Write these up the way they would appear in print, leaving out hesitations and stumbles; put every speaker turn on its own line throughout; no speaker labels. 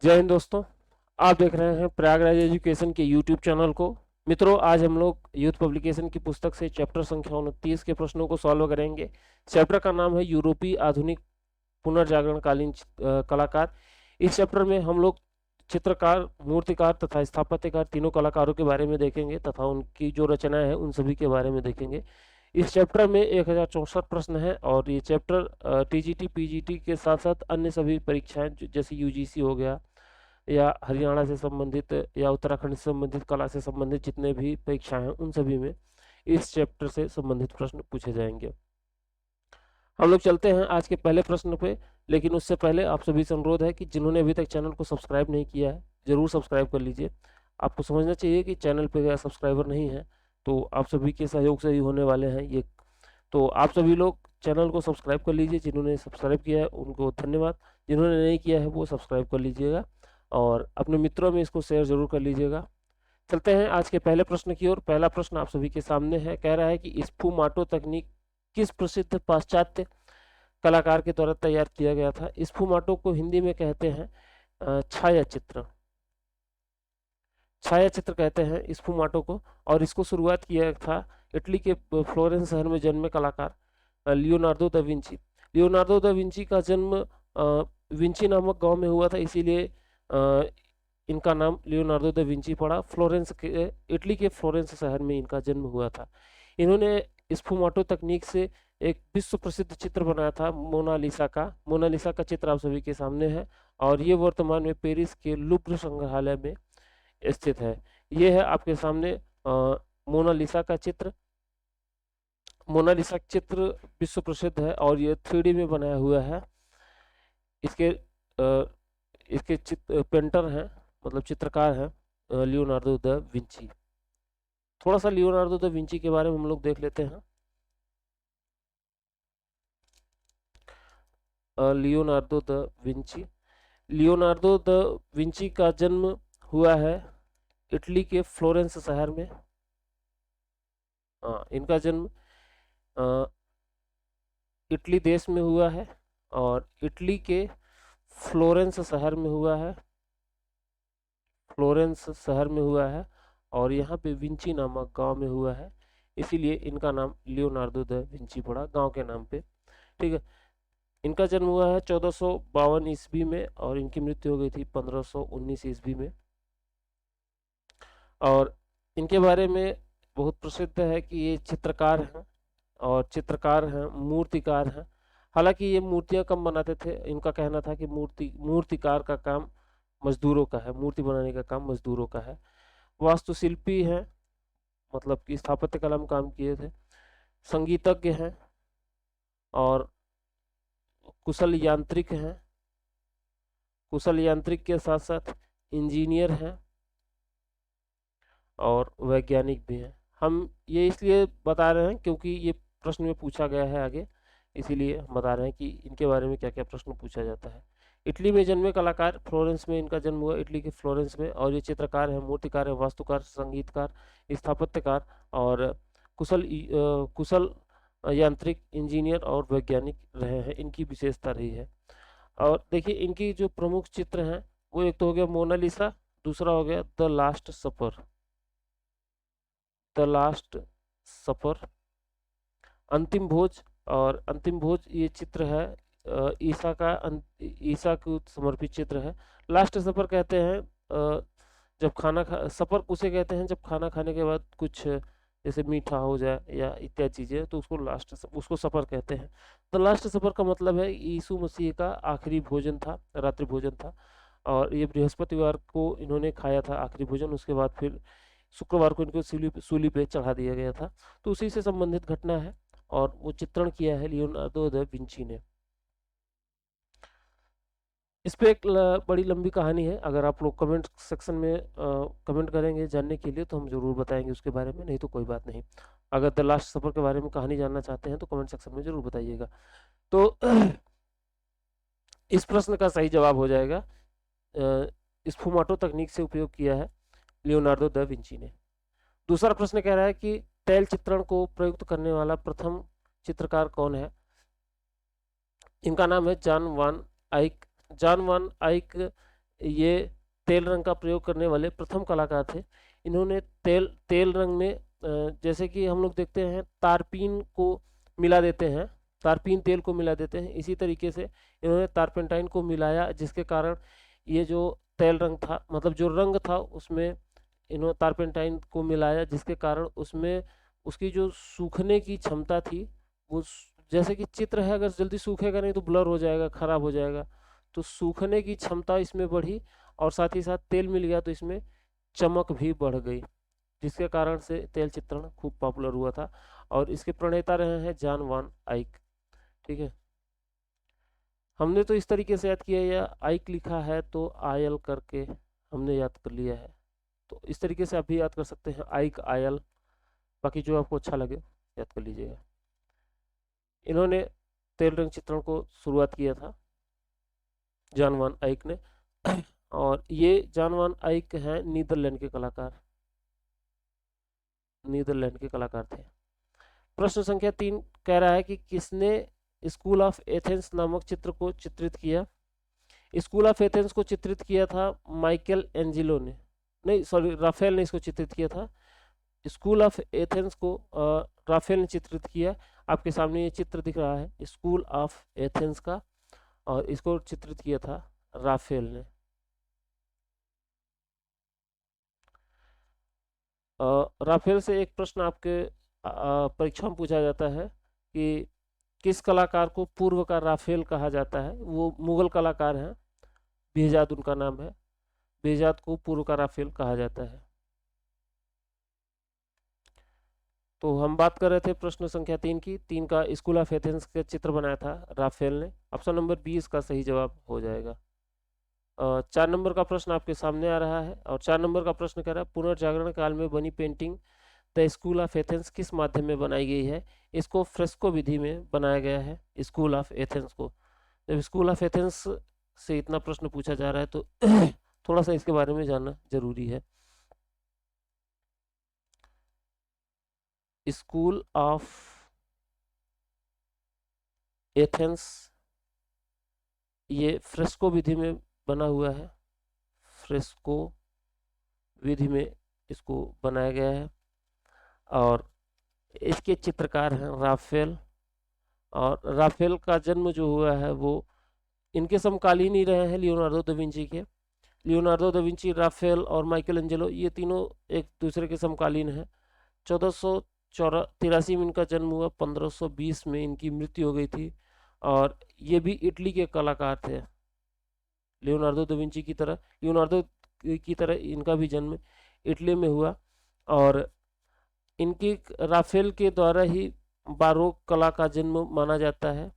जय हिंद दोस्तों। आप देख रहे हैं प्रयागराज एजुकेशन के यूट्यूब चैनल को। मित्रों, आज हम लोग यूथ पब्लिकेशन की पुस्तक से चैप्टर संख्या 29 के प्रश्नों को सॉल्व करेंगे। चैप्टर का नाम है यूरोपीय आधुनिक पुनर्जागरणकालीन कलाकार। इस चैप्टर में हम लोग चित्रकार, मूर्तिकार तथा स्थापत्यकार तीनों कलाकारों के बारे में देखेंगे तथा उनकी जो रचनाएं हैं उन सभी के बारे में देखेंगे। इस चैप्टर में 1064 प्रश्न है और ये चैप्टर टीजीटी पीजीटी के साथ साथ अन्य सभी परीक्षाएं जैसे यूजीसी हो गया या हरियाणा से संबंधित या उत्तराखंड से संबंधित कला से संबंधित जितने भी परीक्षाएं हैं उन सभी में इस चैप्टर से संबंधित प्रश्न पूछे जाएंगे। हम लोग चलते हैं आज के पहले प्रश्न पे, लेकिन उससे पहले आप सभी से अनुरोध है कि जिन्होंने अभी तक चैनल को सब्सक्राइब नहीं किया है जरूर सब्सक्राइब कर लीजिए। आपको समझना चाहिए कि चैनल पे अगर सब्सक्राइबर नहीं है तो आप सभी के सहयोग से ही होने वाले हैं ये। तो आप सभी लोग चैनल को सब्सक्राइब कर लीजिए। जिन्होंने सब्सक्राइब किया है उनको धन्यवाद, जिन्होंने नहीं किया है वो सब्सक्राइब कर लीजिएगा और अपने मित्रों में इसको शेयर जरूर कर लीजिएगा। चलते हैं आज के पहले प्रश्न की ओर। पहला प्रश्न आप सभी के सामने है, कह रहा है कि स्फुमाटो तकनीक किस प्रसिद्ध पाश्चात्य कलाकार के द्वारा तैयार किया गया था। स्फुमाटो को हिंदी में कहते हैं छाया चित्र। छाया चित्र कहते हैं स्फुमाटो को, और इसको शुरुआत किया था इटली के फ्लोरेंस शहर में जन्मे कलाकार Leonardo da Vinci. Leonardo da Vinci का जन्म विंची नामक गांव में हुआ था, इसीलिए इनका नाम लियोनार्डो दा विंची पड़ा। फ्लोरेंस के, इटली के फ्लोरेंस शहर में इनका जन्म हुआ था। इन्होंने स्फुमाटो तकनीक से एक विश्व प्रसिद्ध चित्र बनाया था मोनालिसा का। मोनालिसा का चित्र आप सभी के सामने है और ये वर्तमान में पेरिस के लुव्र संग्रहालय में स्थित है। ये है आपके सामने मोनालिसा का चित्र। मोनालिसा चित्र विश्व प्रसिद्ध है और ये 3D में बनाया हुआ है। इसके इसके पेंटर हैं, मतलब चित्रकार हैं लियोनार्डो दा विंची। थोड़ा सा लियोनार्डो दा विंची के बारे में हम लोग देख लेते हैं। Leonardo da Vinci, Leonardo da Vinci का जन्म हुआ है इटली के फ्लोरेंस शहर में। इनका जन्म इटली देश में हुआ है और इटली के फ्लोरेंस शहर में हुआ है। फ्लोरेंस शहर में हुआ है और यहाँ पे विंची नामक गांव में हुआ है, इसीलिए इनका नाम लियोनार्डो दा विंची पड़ा गांव के नाम पे। ठीक है, इनका जन्म हुआ है 1452 ईस्वी में और इनकी मृत्यु हो गई थी 1519 ईस्वी में। और इनके बारे में बहुत प्रसिद्ध है कि ये चित्रकार हैं और चित्रकार हैं, मूर्तिकार हैं। हालांकि ये मूर्तियां कम बनाते थे, इनका कहना था कि मूर्तिकार का काम मजदूरों का है, मूर्ति बनाने का काम मजदूरों का है। वास्तुशिल्पी हैं, मतलब कि स्थापत्य कला में काम किए थे। संगीतज्ञ हैं और कुशल यांत्रिक हैं। कुशल यांत्रिक के साथ साथ इंजीनियर हैं और वैज्ञानिक भी हैं। हम ये इसलिए बता रहे हैं क्योंकि ये प्रश्न में पूछा गया है आगे, इसीलिए हम बता रहे हैं कि इनके बारे में क्या क्या प्रश्न पूछा जाता है। इटली में जन्मे कलाकार, फ्लोरेंस में इनका जन्म हुआ, इटली के फ्लोरेंस में। और ये चित्रकार हैं, मूर्तिकार हैं, वास्तुकार, संगीतकार, स्थापत्यकार और कुशल यांत्रिक, इंजीनियर और वैज्ञानिक रहे हैं। इनकी विशेषता रही है। और देखिए इनकी जो प्रमुख चित्र हैं वो एक तो हो गया मोनालिसा, दूसरा हो गया the last supper. The last supper, अंतिम भोज। और अंतिम भोज ये चित्र है ईसा को समर्पित चित्र है। लास्ट सपर कहते हैं जब सपर उसे कहते हैं जब खाना खाने के बाद कुछ जैसे मीठा हो जाए या इत्यादि चीजें, तो उसको सपर कहते हैं। द लास्ट सपर का मतलब है यीशु मसीह का आखिरी भोजन था, रात्रि भोजन था। और ये बृहस्पतिवार को इन्होंने खाया था आखिरी भोजन, उसके बाद फिर शुक्रवार को इनको सूली पे चढ़ा दिया गया था। तो उसी से संबंधित घटना है और वो चित्रण किया है लियोनार्डो दा विंची ने। इस पे एक बड़ी लंबी कहानी है। अगर आप लोग कमेंट सेक्शन में कमेंट करेंगे जानने के लिए तो हम जरूर बताएंगे उसके बारे में, नहीं तो कोई बात नहीं। अगर द लास्ट सफर के बारे में कहानी जानना चाहते हैं तो कमेंट सेक्शन में जरूर बताइएगा। तो इस प्रश्न का सही जवाब हो जाएगा स्फुमाटो तकनीक से उपयोग किया है लियोनार्डो दा विंची ने। दूसरा प्रश्न कह रहा है कि तैल चित्रण को प्रयुक्त करने वाला प्रथम चित्रकार कौन है। इनका नाम है जॉन वान आइक। जॉन वान आइक ये तेल रंग का प्रयोग करने वाले प्रथम कलाकार थे। इन्होंने तेल तेल रंग में जैसे कि हम लोग देखते हैं तारपीन को मिला देते हैं, तारपीन तेल को मिला देते हैं, इसी तरीके से इन्होंने तारपेंटाइन को मिलाया, जिसके कारण ये जो तेल रंग था, मतलब जो रंग था उसमें इन्होंने तारपेंटाइन को मिलाया, जिसके कारण उसमें उसकी जो सूखने की क्षमता थी वो जैसे कि चित्र है, अगर जल्दी सूखेगा नहीं तो ब्लर हो जाएगा, खराब हो जाएगा, तो सूखने की क्षमता इसमें बढ़ी और साथ ही साथ तेल मिल गया तो इसमें चमक भी बढ़ गई, जिसके कारण से तेल चित्रण खूब पॉपुलर हुआ था। और इसके प्रणेता रहे हैं जॉन वान आइक। ठीक है, हमने तो इस तरीके से याद किया, या आइक लिखा है तो आयल करके हमने याद कर लिया है, तो इस तरीके से आप भी याद कर सकते हैं, आइक आयल, बाकी जो आपको अच्छा लगे याद कर लीजिएगा। इन्होंने तेल रंग चित्रण को शुरुआत किया था जॉन वान आइक ने। और ये जॉन वान आइक हैं नीदरलैंड के कलाकार, नीदरलैंड के कलाकार थे। प्रश्न संख्या 3 कह रहा है कि किसने स्कूल ऑफ एथेंस नामक चित्र को चित्रित किया। स्कूल ऑफ एथेंस को चित्रित किया था माइकल एंजिलो ने, नहीं सॉरी, राफेल ने इसको चित्रित किया था। स्कूल ऑफ एथेंस को राफेल ने चित्रित किया। आपके सामने ये चित्र दिख रहा है स्कूल ऑफ एथेंस का, और इसको चित्रित किया था राफेल ने। राफेल से एक प्रश्न आपके परीक्षा में पूछा जाता है कि किस कलाकार को पूर्व का राफेल कहा जाता है। वो मुगल कलाकार हैं, बेहजाद उनका नाम है, बेहजाद को पूर्व का राफेल कहा जाता है। तो हम बात कर रहे थे प्रश्न संख्या 3 की। 3 का स्कूल ऑफ एथेंस का चित्र बनाया था राफेल ने। ऑप्शन नंबर 20 का सही जवाब हो जाएगा। 4 नंबर का प्रश्न आपके सामने आ रहा है, और 4 नंबर का प्रश्न कह रहा है पुनर्जागरण काल में बनी painting the school of Athens किस माध्यम में बनाई गई है। इसको फ्रेस्को विधि में बनाया गया है स्कूल ऑफ एथेंस को। जब स्कूल ऑफ एथेंस से इतना प्रश्न पूछा जा रहा है तो थोड़ा सा इसके बारे में जानना जरूरी है। स्कूल ऑफ एथेंस ये फ्रेस्को विधि में बना हुआ है, फ्रेस्को विधि में इसको बनाया गया है, और इसके चित्रकार हैं राफेल। और राफेल का जन्म जो हुआ है वो इनके समकालीन ही रहे हैं लियोनार्डो दा विंची के। लियोनार्डो दा विंची, राफेल और माइकल एंजेलो ये तीनों एक दूसरे के समकालीन हैं। 1483 में इनका जन्म हुआ, 1520 में इनकी मृत्यु हो गई थी। और ये भी इटली के कलाकार थे, लियोनार्डो दा विंची की तरह, लियोनार्डो की तरह इनका भी जन्म इटली में हुआ। और इनकी राफेल के द्वारा ही बारोक कला का जन्म माना जाता है,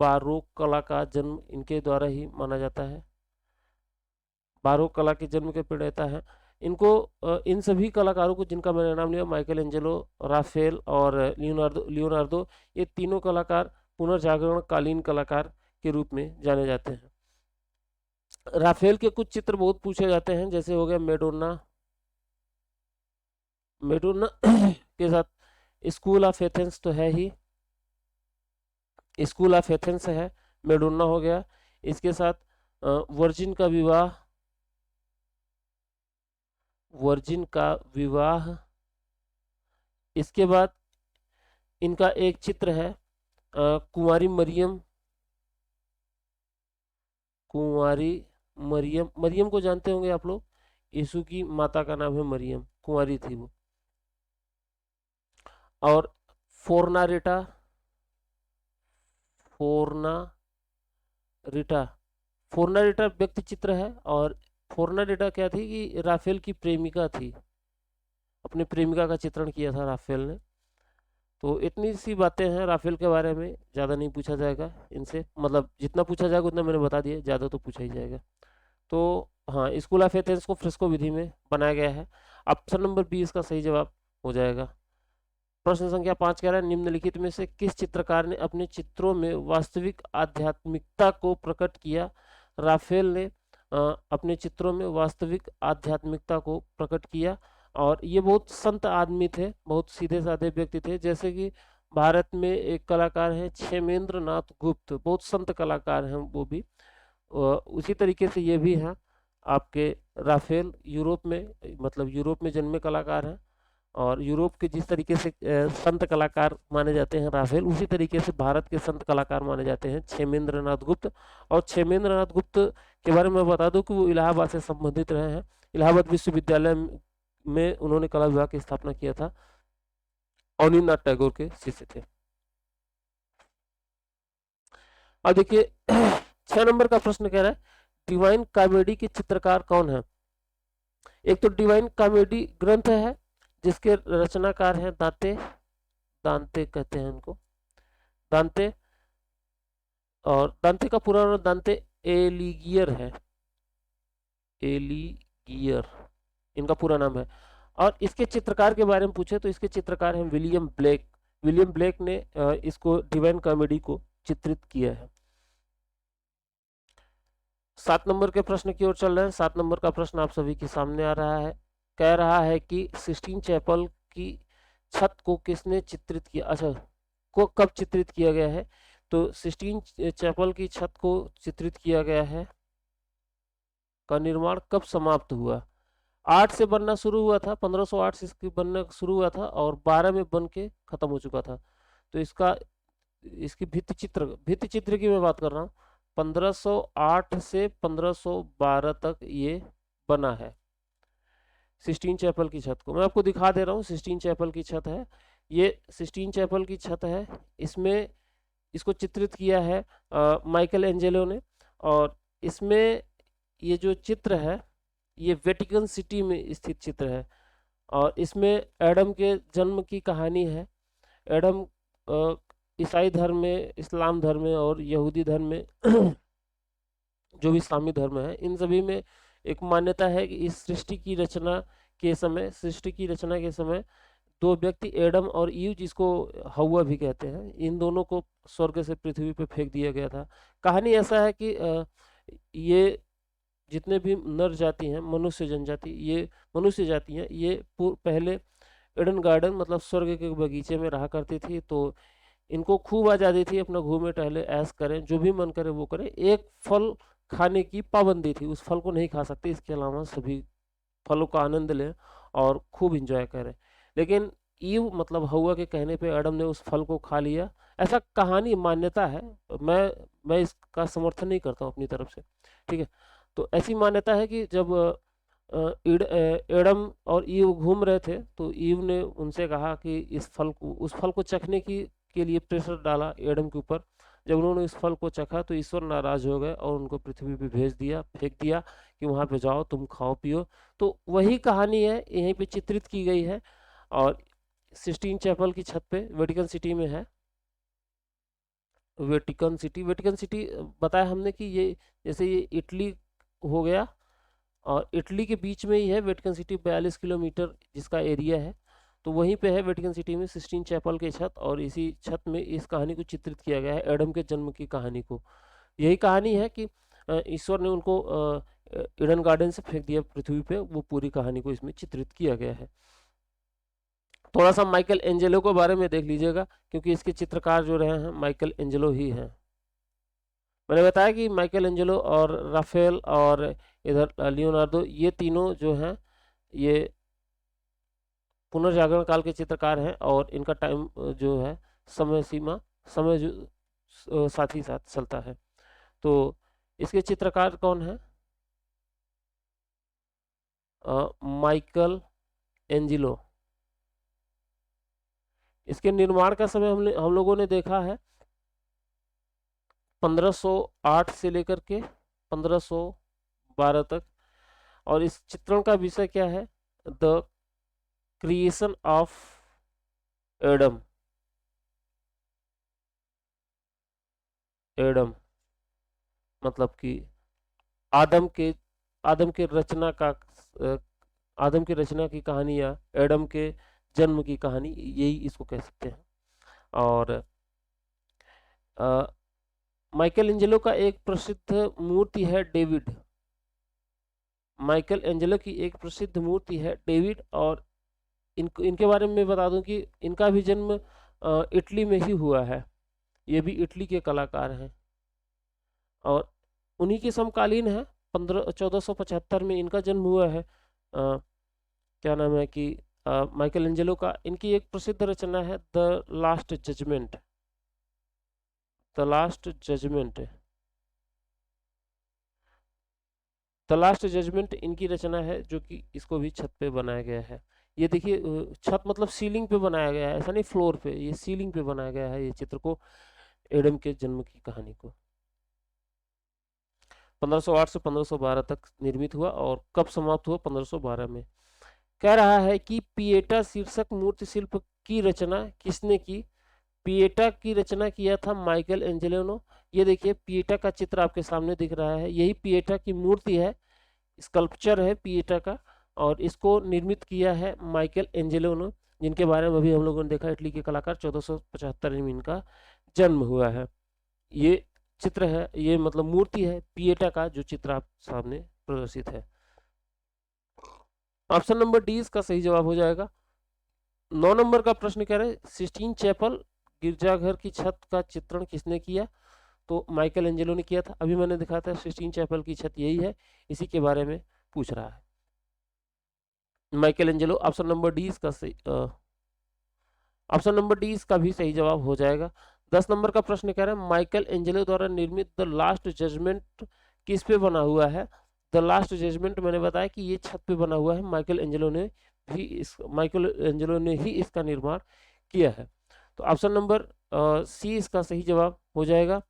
बारोक कला का जन्म इनके द्वारा ही माना जाता है, बारोक कला के जन्म के प्रणेता हैं। इनको इन सभी कलाकारों को जिनका मैंने नाम लिया, माइकल एंजेलो, राफेल और लियोनार्डो लियोनार्डो ये तीनों कलाकार पुनर्जागरण कालीन कलाकार के रूप में जाने जाते हैं। राफेल के कुछ चित्र बहुत पूछे जाते हैं, जैसे हो गया मेडोना, मेडोना के साथ स्कूल ऑफ एथेंस तो है ही, स्कूल ऑफ एथेंस है, मेडोना हो गया। इसके साथ वर्जिन का विवाह, वर्जिन का विवाह। इसके बाद इनका एक चित्र है कुंवारी मरियम, कुंवारी मरियम, मरियम को जानते होंगे आप लोग, यीशु की माता का नाम है मरियम, कुंवारी थी वो। और फोर्नारिटा, फोर्नारिटा, फोर्नारिटा व्यक्ति चित्र है। और फोर्नारिटा क्या थी कि राफेल की प्रेमिका थी, अपने प्रेमिका का चित्रण किया था राफेल ने। तो इतनी सी बातें हैं राफेल के बारे में, ज़्यादा नहीं पूछा जाएगा इनसे, मतलब जितना पूछा जाएगा उतना मैंने बता दिया, ज़्यादा तो पूछा ही जाएगा। तो हाँ, स्कूल ऑफ एथेंस को फ्रेस्को विधि में बनाया गया है। ऑप्शन नंबर 20 का सही जवाब हो जाएगा। प्रश्न संख्या 5 कह रहा है निम्नलिखित में से किस चित्रकार ने अपने चित्रों में वास्तविक आध्यात्मिकता को प्रकट किया। राफेल ने अपने चित्रों में वास्तविक आध्यात्मिकता को प्रकट किया, और ये बहुत संत आदमी थे, बहुत सीधे साधे व्यक्ति थे। जैसे कि भारत में एक कलाकार हैं क्षेमेंद्र नाथ गुप्त, बहुत संत कलाकार हैं वो भी, उसी तरीके से ये भी हैं। आपके राफेल यूरोप में, मतलब यूरोप में जन्मे कलाकार हैं, और यूरोप के जिस तरीके से संत कलाकार माने जाते हैं राफेल, उसी तरीके से भारत के संत कलाकार माने जाते हैं क्षेमेंद्र नाथ गुप्त। और क्षेमेंद्र नाथ गुप्त के बारे में बता दूं कि वो इलाहाबाद से संबंधित रहे हैं। इलाहाबाद विश्वविद्यालय में उन्होंने कला विभाग की स्थापना किया था। अवनींद्रनाथ टैगोर के शिष्य थे। अब देखिए 6 नंबर का प्रश्न कह रहा है डिवाइन कॉमेडी के चित्रकार कौन है। एक तो डिवाइन कॉमेडी ग्रंथ है जिसके रचनाकार हैं दांते, दांते कहते हैं इनको, दांते, और दांते का पूरा नाम दांते एलिगियर है, एलिगियर इनका पूरा नाम है। और इसके चित्रकार के बारे में पूछे तो इसके चित्रकार हैं विलियम ब्लेक। विलियम ब्लेक ने इसको डिवाइन कॉमेडी को चित्रित किया है। 7 नंबर के प्रश्न की ओर चल रहे हैं। 7 नंबर का प्रश्न आप सभी के सामने आ रहा है। कह रहा है कि सिस्टीन चैपल की छत को किसने चित्रित किया, अच्छा को कब चित्रित किया गया है। तो सिस्टीन चैपल की छत को चित्रित किया गया है, का निर्माण कब समाप्त हुआ। 8 से बनना शुरू हुआ था, 1508 से इसकी बनना शुरू हुआ था और 12 में बन के खत्म हो चुका था। तो इसकी भित्ति चित्र की मैं बात कर रहा हूँ। 1508 से 1512 तक ये बना है सिस्टीन चैपल की छत को। मैं आपको दिखा दे रहा हूँ, सिस्टीन चैपल की छत है, ये सिस्टीन चैपल की छत है। इसमें इसको चित्रित किया है माइकल एंजेलो ने। और इसमें ये जो चित्र है ये वेटिकन सिटी में स्थित चित्र है। और इसमें एडम के जन्म की कहानी है। एडम ईसाई धर्म में, इस्लाम धर्म में और यहूदी धर्म में जो भी इस्लामी धर्म है, इन सभी में एक मान्यता है कि इस सृष्टि की रचना के समय दो व्यक्ति एडम और ईव, जिसको हवा भी कहते हैं, इन दोनों को स्वर्ग से पृथ्वी पर फेंक दिया गया था। कहानी ऐसा है कि ये जितने भी नर जाति हैं, मनुष्य जनजाति, ये मनुष्य जाति हैं, ये पहले एडन गार्डन मतलब स्वर्ग के बगीचे में रहा करती थी। तो इनको खूब आज़ादी थी, अपना घूमे टहले ऐश करें, जो भी मन करे वो करें। एक फल खाने की पाबंदी थी, उस फल को नहीं खा सकते, इसके अलावा सभी फलों का आनंद लें और खूब इंजॉय करें। लेकिन ईव मतलब हवा के कहने पे एडम ने उस फल को खा लिया, ऐसा कहानी मान्यता है। मैं इसका समर्थन नहीं करता हूँ अपनी तरफ से, ठीक है। तो ऐसी मान्यता है कि जब एडम और ईव घूम रहे थे तो ईव ने उनसे कहा कि उस फल को चखने के लिए प्रेशर डाला एडम के ऊपर। जब उन्होंने इस फल को चखा तो ईश्वर नाराज हो गए और उनको पृथ्वी पे फेंक दिया कि वहाँ पे जाओ, तुम खाओ पियो। तो वही कहानी है यहीं पे चित्रित की गई है और सिस्टीन चैपल की छत पे वेटिकन सिटी में है। वेटिकन सिटी बताया हमने कि ये जैसे ये इटली हो गया और इटली के बीच में ही है वेटिकन सिटी, 42 किलोमीटर जिसका एरिया है। तो वहीं पे है वेटिकन सिटी में सिस्टीन चैपल की छत, और इसी छत में इस कहानी को चित्रित किया गया है, एडम के जन्म की कहानी को। यही कहानी है कि ईश्वर ने उनको ईडन गार्डन से फेंक दिया पृथ्वी पे, वो पूरी कहानी को इसमें चित्रित किया गया है। थोड़ा सा माइकल एंजेलो के बारे में देख लीजिएगा, क्योंकि इसके चित्रकार जो रहे हैं माइकल एंजेलो ही हैं। मैंने बताया कि माइकल एंजेलो और राफेल और इधर लियोनार्डो, ये तीनों जो हैं ये पुनर्जागरण काल के चित्रकार हैं और इनका टाइम जो है समय जो साथ ही साथ चलता है। तो इसके चित्रकार कौन है, माइकल एंजेलो। इसके निर्माण का समय हम लोगों ने देखा है 1508 से लेकर के 1512 तक। और इस चित्रण का विषय क्या है, the creation of Adam. Adam मतलब कि आदम के रचना की कहानी या एडम के जन्म की कहानी, यही इसको कह सकते हैं। और माइकल एंजेलो का एक प्रसिद्ध मूर्ति है डेविड। माइकल एंजेलो की एक प्रसिद्ध मूर्ति है डेविड, और इनके बारे में बता दूं कि इनका भी जन्म इटली में ही हुआ है। ये भी इटली के कलाकार हैं और उन्हीं के समकालीन है। 1475 में इनका जन्म हुआ है। क्या नाम है कि माइकल एंजेलो का। इनकी एक प्रसिद्ध रचना है the last judgement. The last judgement, the last judgement इनकी रचना है, जो कि इसको भी छत पे बनाया गया है। ये देखिए छत मतलब सीलिंग पे बनाया गया है, ऐसा नहीं फ्लोर पे, ये सीलिंग पे बनाया गया है ये चित्र को, एडम के जन्म की कहानी को। 1508 से 1512 तक निर्मित हुआ और कब समाप्त हुआ? 1512 में। कह रहा है कि पिएटा शीर्षक मूर्ति शिल्प की रचना किसने की? पिएटा की रचना किया था माइकल एंजेलो ने। ये देखिए पिएटा का चित्र आपके सामने दिख रहा है, यही पिएटा की मूर्ति है, स्कल्पचर है पिएटा का, और इसको निर्मित किया है माइकल एंजेलो ने, जिनके बारे में अभी हम लोगों ने देखा, इटली के कलाकार। 1475 में इनका जन्म हुआ है। ये चित्र है, ये मतलब मूर्ति है पिएटा का, जो चित्र आप सामने प्रदर्शित है। ऑप्शन नंबर डी इसका सही जवाब हो जाएगा। 9 नंबर का प्रश्न कह रहे हैं सिस्टीन चैपल गिरजाघर की छत का चित्रण किसने किया? तो माइकल एंजेलो ने किया था। अभी मैंने दिखाया था सिस्टीन चैपल की छत यही है, इसी के बारे में पूछ रहा है Michael Angelo. Option number D इसका सही, ऑप्शन नंबर डी इसका भी सही जवाब हो जाएगा। 10 नंबर का प्रश्न कह रहा है माइकल एंजेलो द्वारा निर्मित द लास्ट जजमेंट किस पे बना हुआ है? द लास्ट जजमेंट मैंने बताया कि ये छत पे बना हुआ है, माइकल एंजेलो ने ही इसका निर्माण किया है। तो ऑप्शन नंबर सी इसका सही जवाब हो जाएगा।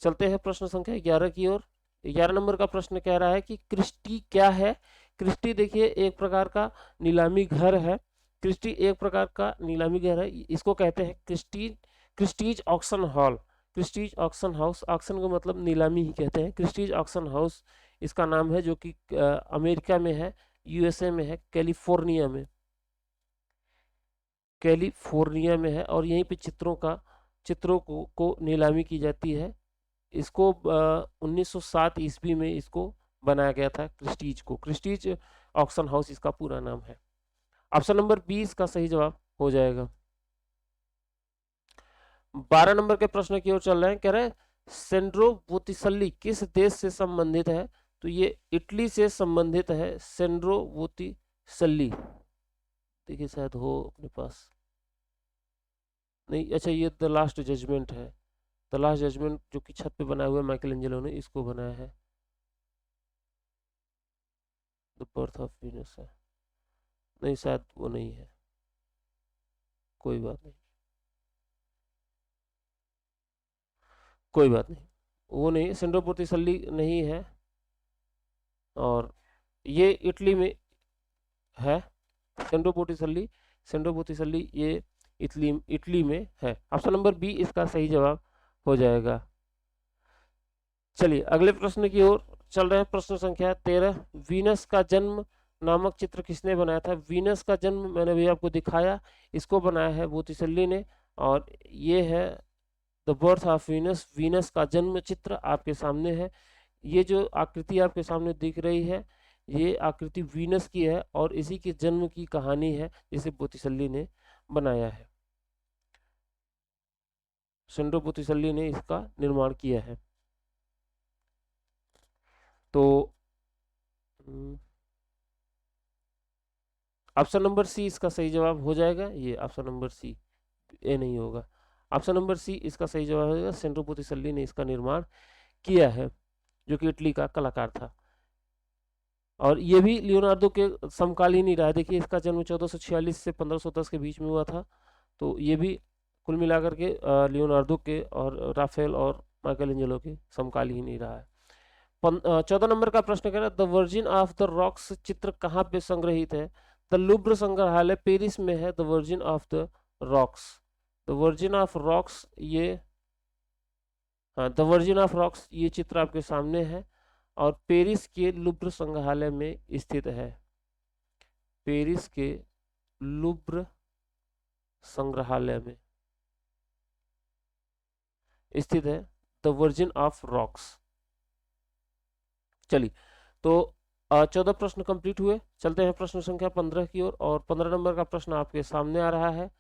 चलते हैं प्रश्न संख्या 11 की ओर। 11 नंबर का प्रश्न कह रहा है कि क्रिस्टी क्या है? क्रिस्टी देखिए एक प्रकार का नीलामी घर है। क्रिस्टी एक प्रकार का नीलामी घर है, इसको कहते हैं Christie's auction hall. Christie's auction house, auction का मतलब नीलामी ही कहते हैं। क्रिस्टीज ऑक्शन हाउस इसका नाम है, जो कि अमेरिका में है, यूएसए में है, कैलिफोर्निया में है, और यहीं पे चित्रों को नीलामी की जाती है। इसको 1907 ईस्वी में इसको बनाया गया था क्रिस्टीज को। क्रिस्टीज ऑक्शन हाउस इसका पूरा नाम है। ऑप्शन नंबर 20 का सही जवाब हो जाएगा। 12 नंबर के प्रश्न की ओर चल रहे हैं। कह रहे हैं सेंड्रो बोतिसल्ली किस देश से संबंधित है? तो ये इटली से संबंधित है, सेंड्रो बोतिसल्ली। देखिए शायद हो अपने पास, नहीं, अच्छा ये द लास्ट जजमेंट है। द लास्ट जजमेंट जो कि छत पे बनाया हुआ है माइकल एंजेलो ने, इसको बनाया है। द बर्थ ऑफ वीनस है, नहीं शायद वो नहीं है, कोई बात नहीं, कोई बात नहीं, वो नहीं, सेंड्रो बोतिसल्ली नहीं है, और ये इटली में है। सेंड्रो बोतिसल्ली ये इटली में है। ऑप्शन नंबर बी इसका सही जवाब हो जाएगा। चलिए अगले प्रश्न की ओर चल रहे हैं। प्रश्न संख्या 13। वीनस का जन्म नामक चित्र किसने बनाया था? वीनस का जन्म मैंने भी आपको दिखाया, इसको बनाया है बोतिसल्ली ने, और ये है the birth of Venus, Venus का जन्म चित्र आपके सामने है। ये जो आकृति आपके सामने दिख रही है, ये आकृति वीनस की है, और इसी के जन्म की कहानी है जिसे बोतिसल्ली ने बनाया है। सेंड्रो बोतिसल्ली ने इसका निर्माण किया है। तो ऑप्शन नंबर सी इसका सही जवाब हो जाएगा। ये ऑप्शन नंबर सी, ए नहीं होगा, ऑप्शन नंबर सी इसका सही जवाब होगा। सेंड्रो बोतिसल्ली ने इसका निर्माण किया है, जो कि इटली का कलाकार था, और ये भी लियोनार्डो के समकालीन ही रहा है। देखिए इसका जन्म 1446 से 1510 के बीच में हुआ था, तो ये भी कुल मिलाकर के लियोनार्डो के और राफेल और माइकल एंजेलो के समकालीन ही रहा है। 14 नंबर का प्रश्न कह रहा है the virgin of the rocks चित्र कहाँ पे संग्रहित है? द लुब्र संग्रहालय पेरिस में है। The virgin of the rocks, the virgin of rocks, ये हाँ, द वर्जिन ऑफ रॉक्स ये चित्र आपके सामने है, और पेरिस के लुब्र संग्रहालय में स्थित है। पेरिस के लुब्र संग्रहालय में स्थित है द वर्जिन ऑफ रॉक्स। चलिए तो 14 प्रश्न कंप्लीट हुए। चलते हैं प्रश्न संख्या 15 की ओर, और 15 नंबर का प्रश्न आपके सामने आ रहा है।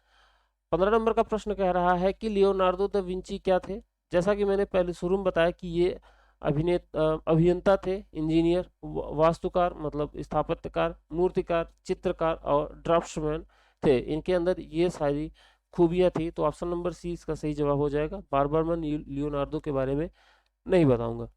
15 नंबर का प्रश्न कह रहा है कि लियोनार्डो दा विंची क्या थे? जैसा कि मैंने पहले शुरू में बताया कि ये अभियंता थे, इंजीनियर, वास्तुकार मतलब स्थापत्यकार, मूर्तिकार, चित्रकार और ड्राफ्ट्समैन थे। इनके अंदर ये सारी खूबियां थी। तो ऑप्शन नंबर सी इसका सही जवाब हो जाएगा। बार बार मैं लियोनार्डो के बारे में नहीं बताऊंगा।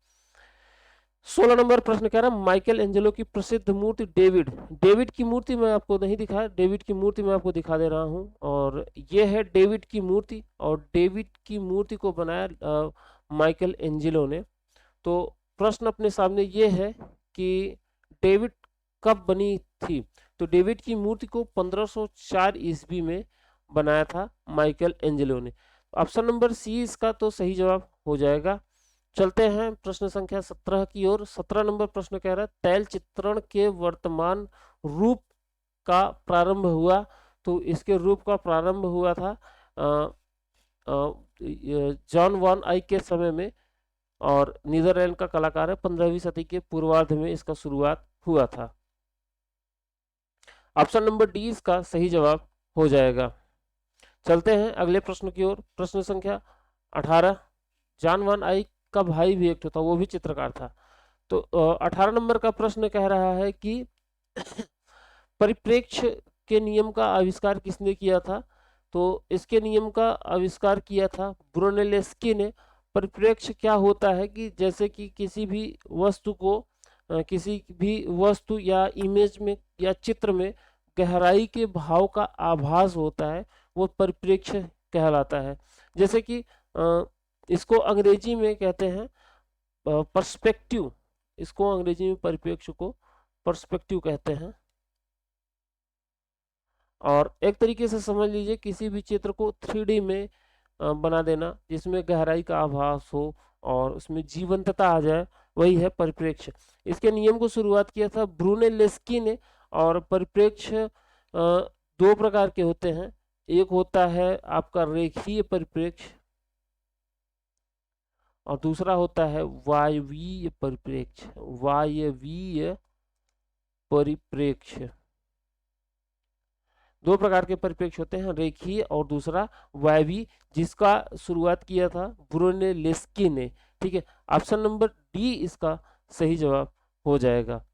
16 नंबर प्रश्न कह रहा है माइकल एंजेलो की प्रसिद्ध मूर्ति डेविड। डेविड की मूर्ति मैं आपको नहीं दिखा, डेविड की मूर्ति मैं आपको दिखा दे रहा हूं। और ये है डेविड की मूर्ति, और डेविड की मूर्ति को बनाया माइकल एंजेलो ने। तो प्रश्न अपने सामने ये है कि डेविड कब बनी थी। तो डेविड की मूर्ति को 1504 ईस्वी में बनाया था माइकल एंजेलो ने। ऑप्शन नंबर सी इसका तो सही जवाब हो जाएगा। चलते हैं प्रश्न संख्या 17 की ओर। 17 नंबर प्रश्न कह रहा है तैल चित्रण के वर्तमान रूप का प्रारंभ हुआ। तो इसके रूप का प्रारंभ हुआ था जॉन वॉन आइक के समय में, और नीदरलैंड का कलाकार है। 15वीं सदी के पूर्वार्ध में इसका शुरुआत हुआ था। ऑप्शन नंबर डी इसका सही जवाब हो जाएगा। चलते हैं अगले प्रश्न की ओर। प्रश्न संख्या 18। जॉन वॉन आइक का भाई भी एक था, वो भी चित्रकार था। तो 18 नंबर का प्रश्न कह रहा है कि परिप्रेक्ष्य के नियम का आविष्कार किसने किया था। तो इसके नियम का आविष्कार किया था ब्रुनेलेस्की ने। परिप्रेक्ष्य क्या होता है कि जैसे कि किसी भी वस्तु को किसी भी वस्तु या इमेज में या चित्र में गहराई के भाव का आभास होता है, वो परिप्रेक्ष्य कहलाता है। जैसे कि इसको अंग्रेजी में कहते हैं पर्सपेक्टिव। इसको अंग्रेजी में परिप्रेक्ष्य को पर्सपेक्टिव कहते हैं। और एक तरीके से समझ लीजिए किसी भी चित्र को 3D में बना देना जिसमें गहराई का आभास हो और उसमें जीवंतता आ जाए, वही है परिप्रेक्ष्य। इसके नियम को शुरुआत किया था ब्रुनेलेस्की ने। और परिप्रेक्ष्य दो प्रकार के होते हैं। एक होता है आपका रेखीय परिप्रेक्ष्य और दूसरा होता है वायवीय परिप्रेक्ष्य। वायवीय परिप्रेक्ष्य दो प्रकार के परिप्रेक्ष्य होते हैं, रेखीय और दूसरा वायवीय, जिसका शुरुआत किया था ब्रुनेलेस्की ने। ठीक है, ऑप्शन नंबर डी इसका सही जवाब हो जाएगा।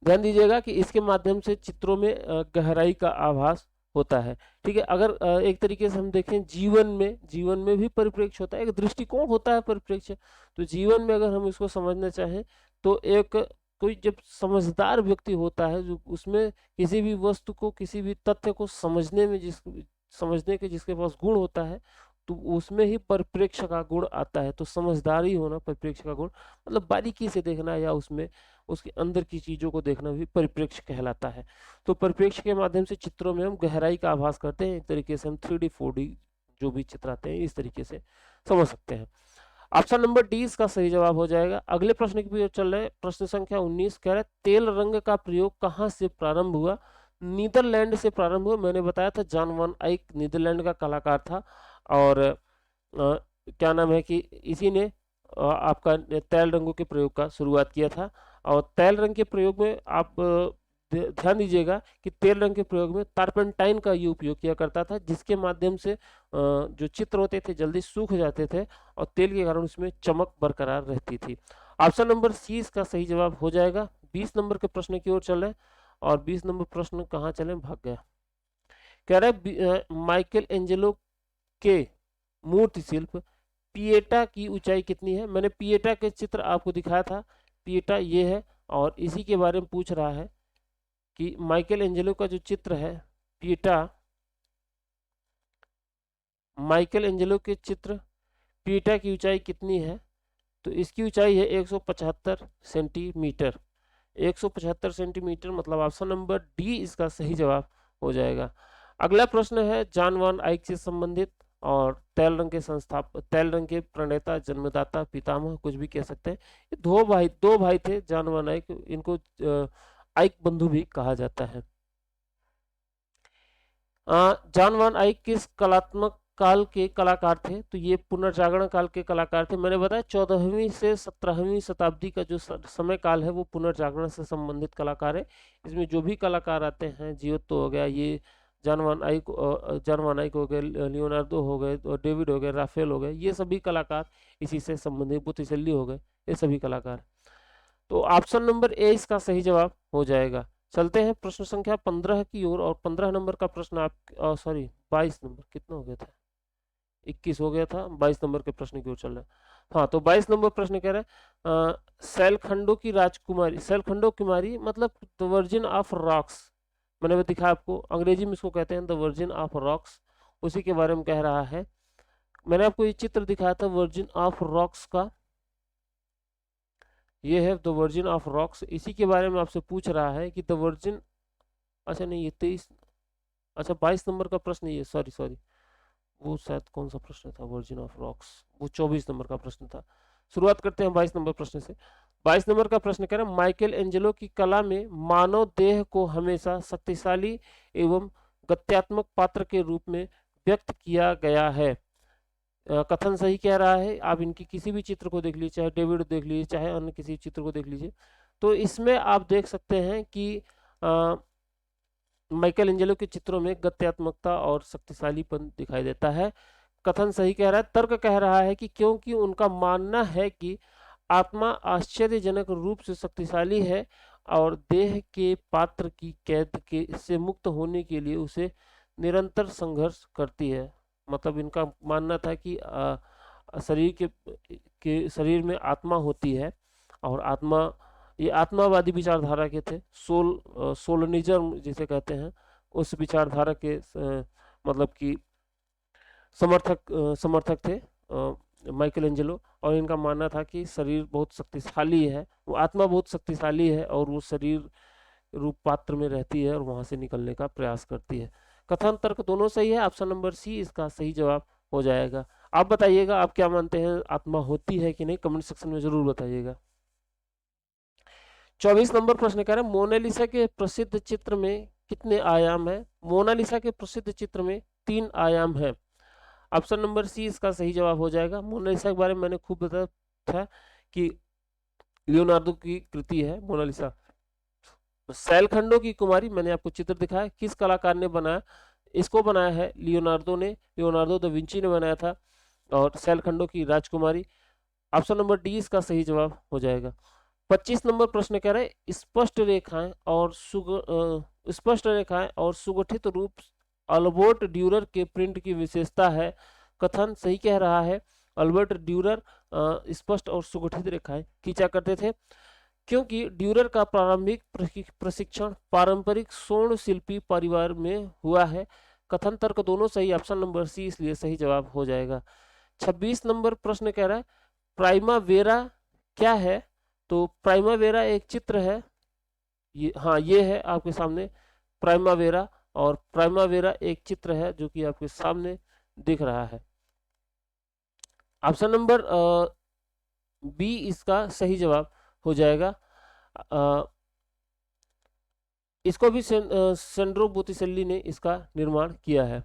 ध्यान दीजिएगा कि इसके माध्यम से चित्रों में गहराई का आभास होता है। ठीक है, अगर एक तरीके से हम देखें जीवन में भी परिप्रेक्ष्य होता है, एक दृष्टिकोण होता है परिप्रेक्ष्य। तो जीवन में अगर हम इसको समझना चाहें तो एक कोई जब समझदार व्यक्ति होता है जो उसमें किसी भी वस्तु को किसी भी तथ्य को समझने में समझने के जिसके पास गुण होता है, तो उसमें ही परिप्रेक्ष्य का गुण आता है। तो समझदारी होना परिप्रेक्ष्य का गुण, मतलब बारीकी से देखना या उसमें उसके अंदर की चीजों को देखना भी परिप्रेक्ष्य कहलाता है। तो परिप्रेक्ष्य के माध्यम से चित्रों में हम गहराई का आभास करते हैं। एक तरीके से हम 3D 4D जो भी चित्र आते हैं इस तरीके से समझ सकते हैं। ऑप्शन नंबर डी इसका सही जवाब हो जाएगा। अगले प्रश्न की ओर चल रहे हैं। प्रश्न संख्या 19 कह रहा है तेल रंग का प्रयोग कहाँ से प्रारंभ हुआ। नीदरलैंड से प्रारंभ हुआ। मैंने बताया था जॉन वॉन आइक नीदरलैंड का कलाकार था, और क्या नाम है कि इसी ने आपका तैल रंगों के प्रयोग का शुरुआत किया था। और तैल रंग के प्रयोग में आप ध्यान दीजिएगा कि तेल रंग के प्रयोग में टारपेंटाइन का ये उपयोग किया करता था, जिसके माध्यम से जो चित्र होते थे जल्दी सूख जाते थे और तेल के कारण उसमें चमक बरकरार रहती थी। ऑप्शन नंबर सी इसका सही जवाब हो जाएगा। 20 नंबर के प्रश्न की ओर चले, और 20 नंबर प्रश्न कहाँ चले, भाग गया। कह रहे माइकल एंजेलो के मूर्ति शिल्प पिएटा की ऊंचाई कितनी है। मैंने पिएटा के चित्र आपको दिखाया था। पिएटा ये है, और इसी के बारे में पूछ रहा है कि माइकल एंजेलो का जो चित्र है पिएटा, माइकल एंजेलो के चित्र पिएटा की ऊंचाई कितनी है। तो इसकी ऊंचाई है 175 सेंटीमीटर। 175 सेंटीमीटर, मतलब ऑप्शन नंबर डी इसका सही जवाब हो जाएगा। अगला प्रश्न है जॉन वॉन आइक से संबंधित, और तैल रंग के तैल रंग के प्रणेता, जन्मदाता, पितामह, कुछ भी कह सकते हैं। ये दो भाई थे जॉन वॉन आइक, इनको आइक बंधु भी कहा जाता है। जॉन वॉन आइक किस कलात्मक काल के कलाकार थे। तो ये पुनर्जागरण काल के कलाकार थे। मैंने बताया 14वीं से 17वीं शताब्दी का जो समय काल है वो पुनर्जागरण से संबंधित कलाकार है। इसमें जो भी कलाकार आते हैं, जियोत्तो हो गया, ये जॉन वान आइक हो गए, लियोनार्डो हो गए, और डेविड हो गए, राफेल हो गए, ये सभी कलाकार इसी से संबंधित, बोटिसेली हो गए, ये सभी कलाकार। तो ऑप्शन नंबर ए इसका सही जवाब हो जाएगा। चलते हैं प्रश्न संख्या 15 की ओर, और 15 नंबर का प्रश्न आप सॉरी 22 नंबर, कितना हो गया था, 21 हो गया था, 22 नंबर के प्रश्न की ओर चल रहा है। हाँ, तो 22 नंबर प्रश्न कह रहे हैं सैलखंडो की राजकुमारी, सैलखंडो कुमारी मतलब द वर्जिन ऑफ रॉक्स, मैंने भी दिखा आपको, अंग्रेजी में इसको कहते हैं द वर्जिन ऑफ रॉक्स, उसी के बारे में कह रहा है। मैंने आपको ये चित्र दिखाया था वर्जिन ऑफ रॉक्स का, ये है द वर्जिन ऑफ रॉक्स, इसी के बारे में आपसे पूछ रहा है कि द वर्जिन, अच्छा नहीं ये 23, अच्छा 22 नंबर का प्रश्न, ये सॉरी सॉरी, वो शायद कौन सा प्रश्न था, वर्जिन ऑफ रॉक्स, वो 24 नंबर का प्रश्न था। शुरुआत करते हैं 22 नंबर प्रश्न से। 22 नंबर का प्रश्न कह रहा है माइकल एंजेलो की कला में मानव देह को हमेशा शक्तिशाली एवं गत्यात्मक पात्र के रूप में व्यक्त किया गया है। कथन सही कह रहा है, आप इनकी किसी भी चित्र को देख लीजिए, चाहे डेविड देख लीजिए, चाहे अन्य किसी चित्र को देख लीजिए, तो इसमें आप देख सकते हैं कि माइकल एंजेलो के चित्रों में गत्यात्मकता और शक्तिशालीपन दिखाई देता है। कथन सही कह रहा है। तर्क कह रहा है कि क्योंकि उनका मानना है कि आत्मा आश्चर्यजनक रूप से शक्तिशाली है और देह के पात्र की कैद के से मुक्त होने के लिए उसे निरंतर संघर्ष करती है। मतलब इनका मानना था कि शरीर के शरीर में आत्मा होती है, और आत्मा, ये आत्मावादी विचारधारा के थे, सोलनिज्म जिसे कहते हैं, उस विचारधारा के मतलब कि समर्थक थे माइकल एंजेलो। और इनका मानना था कि शरीर बहुत शक्तिशाली है, वो आत्मा बहुत शक्तिशाली है, और वो शरीर रूप पात्र में रहती है और वहां से निकलने का प्रयास करती है। कथन तर्क दोनों सही है, ऑप्शन नंबर सी इसका सही जवाब हो जाएगा। आप बताइएगा, आप क्या मानते हैं, आत्मा होती है कि नहीं, कमेंट सेक्शन में जरूर बताइएगा। 24 नंबर प्रश्न कह रहे हैं मोनालिसा के प्रसिद्ध चित्र में कितने आयाम है। मोनालिसा के प्रसिद्ध चित्र में 3 आयाम है। ऑप्शन नंबर सी इसका सही जवाब हो जाएगा। मोनालिसा के बारे में मैंने खूब बताया था कि लियोनार्डो की कृति है मोनालिसा। सैलखंडो की कुमारी मैंने आपको चित्र दिखाया, किस कलाकार ने बनाया, इसको बनाया है लियोनार्डो ने, लियोनार्डो दा विंची ने बनाया था। और सैलखंडो की राजकुमारी, ऑप्शन नंबर डी इसका सही जवाब हो जाएगा। 25 नंबर प्रश्न कह रहे हैं स्पष्ट रेखाएं और सुगठित रूप अल्बर्ट ड्यूरर के प्रिंट की विशेषता है। कथन सही कह रहा है, अल्बर्ट ड्यूरर स्पष्ट और सुगठित रेखाएं खींचा करते थे, क्योंकि ड्यूरर का प्रारंभिक प्रशिक्षण पारंपरिक स्वर्ण शिल्पी परिवार में हुआ है। कथन तर्क दोनों सही, ऑप्शन नंबर सी इसलिए सही जवाब हो जाएगा। 26 नंबर प्रश्न कह रहा है प्राइमावेरा क्या है। तो प्राइमावेरा एक चित्र है, ये हाँ ये है आपके सामने प्राइमावेरा, और प्राइमावेरा एक चित्र है जो कि आपके सामने दिख रहा है। ऑप्शन नंबर बी इसका सही जवाब हो जाएगा। इसको भी सेंड्रो बोटिसेल्ली ने इसका निर्माण किया है।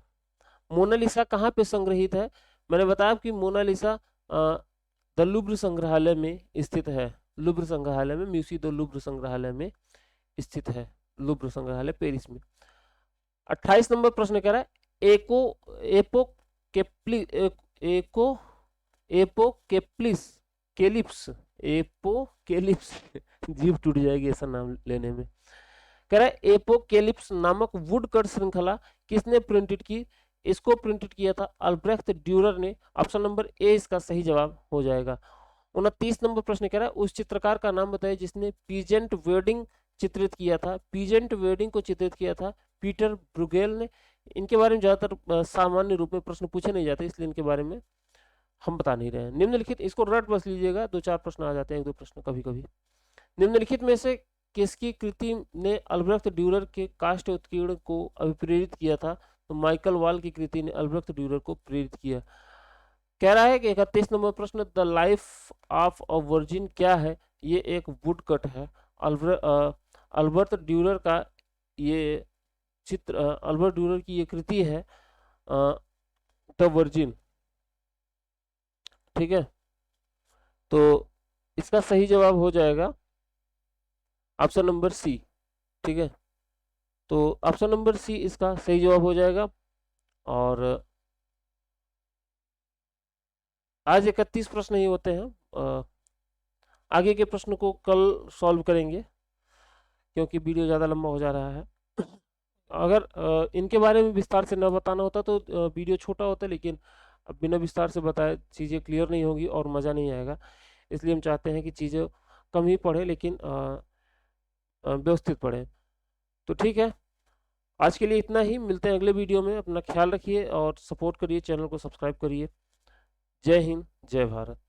मोनालिसा कहाँ पे संग्रहित है, मैंने बताया कि मोनालिसा द लुब्र संग्रहालय में स्थित है। लुब्र संग्रहालय में, म्यूसी द लुब्र संग्रहालय में स्थित है, लुब्र संग्रहालय पेरिस में। 28 नंबर प्रश्न कह रहा है एपोकेलिप्स जीभ टूट जाएगी ऐसा नाम लेने में। कह रहा है एपोकेलिप्स नामक वुड कट श्रृंखला किसने प्रिंटेड की। इसको प्रिंटेड किया था अल्ब्रेख्त ड्यूरर ने। ऑप्शन नंबर ए इसका सही जवाब हो जाएगा। 29 नंबर प्रश्न कह रहा है उस चित्रकार का नाम बताइए जिसने पीजेंट वेडिंग चित्रित किया था। पीजेंट वेडिंग को चित्रित किया था पीटर ब्रुगेल ने। इनके बारे में ज्यादातर सामान्य रूप में प्रश्न पूछे नहीं जाते, इसलिए इनके बारे में हम बता नहीं रहे हैं। निम्नलिखित, इसको रट बस लीजिएगा, 2-4 प्रश्न आ जाते हैं, 1-2 प्रश्न कभी कभी। निम्नलिखित में से किसकी कृति ने अल्ब्रेख्त ड्यूरर के काष्ठ उत्कीर्ण को अभिप्रेरित किया था। तो माइकल वॉल की कृति ने अल्ब्रेख्त ड्यूरर को प्रेरित किया। कह रहा है कि 31 नंबर प्रश्न the life of a virgin क्या है। ये एक वुड कट है। अल्बर्ट ड्यूरर का ये चित्र, अल्बर्ट ड्यूरर की ये कृति है द वर्जिन, ठीक है। तो इसका सही जवाब हो जाएगा ऑप्शन नंबर सी, ठीक है। तो ऑप्शन नंबर सी इसका सही जवाब हो जाएगा। और आज 31 प्रश्न ही होते हैं, आगे के प्रश्न को कल सॉल्व करेंगे क्योंकि वीडियो ज़्यादा लंबा हो जा रहा है। अगर इनके बारे में विस्तार से न बताना होता तो वीडियो छोटा होता, लेकिन अब बिना विस्तार से बताए चीज़ें क्लियर नहीं होगी और मज़ा नहीं आएगा। इसलिए हम चाहते हैं कि चीज़ें कम ही पढ़ें, लेकिन व्यवस्थित पढ़ें। तो ठीक है, आज के लिए इतना ही। मिलते हैं अगले वीडियो में। अपना ख्याल रखिए और सपोर्ट करिए, चैनल को सब्सक्राइब करिए। जय हिंद, जय भारत।